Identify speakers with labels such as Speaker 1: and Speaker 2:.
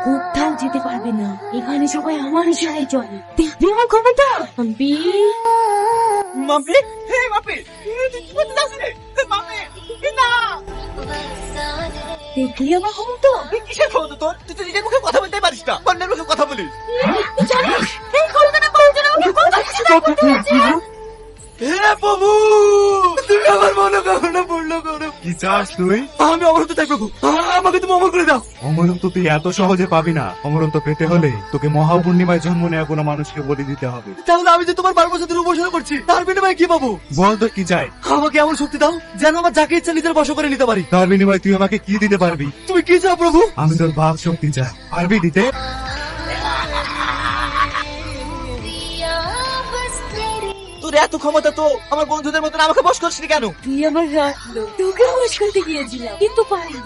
Speaker 1: কোথাও যেতে পারবে না, এখানে সবাই আমার ইশারায় চলে। দেখবি আমার ক্ষমতা? মাম্পি,
Speaker 2: মাম্পি, হে মাম্পি, তুই কি করতে যাচ্ছিস রে? মাম্পি, না।
Speaker 1: দেখলি আমার ক্ষমতা?
Speaker 2: কিসের ক্ষমতা তোর? তুই তো নিজের মুখে কথা বলতে পারিস না, অন্যের মুখে কথা বলিস।
Speaker 1: তুই জানিস এই কলকাতা কলেজের আমাকে কত কিছু দায় করতে হয়েছে?
Speaker 2: হে প্রভু, তুমি আমার মনোকামনা পূর্ণ করো।
Speaker 3: কি চাস তুই?
Speaker 2: আমি অমরত্ব চাই প্রভু, আমাকে তুমি অমর করে দাও।
Speaker 3: অমরত্ব তুই এত সহজে পাবি না। অমরত্ব পেতে হলে তোকে মহাপূর্ণিমায় জন্ম নেওয়া কোনো মানুষকে বলি দিতে হবে।
Speaker 2: তাহলে আমি যে তোমার 12 বছর ধরে উপাসনা করছি, তার বিনিময়ে কি পাবো?
Speaker 3: বল তোর কি চাই?
Speaker 2: আমাকে এমন শক্তি দাও যেন আমার যাকে ইচ্ছা নিজের বশ করে নিতে পারি।
Speaker 3: তার বিনিময়ে তুই আমাকে কি দিতে পারবি?
Speaker 2: তুমি কি চাও প্রভু?
Speaker 3: আমি তোর ভাব শক্তি চাই। পারবি দিতে?
Speaker 2: তোর এত ক্ষমতা তো আমার বন্ধুদের মতন আমাকে বশ করছিস কেন?
Speaker 1: তুই আমার রাখলো, তোকে বস করতে গিয়েছিলাম কিন্তু পারিনি।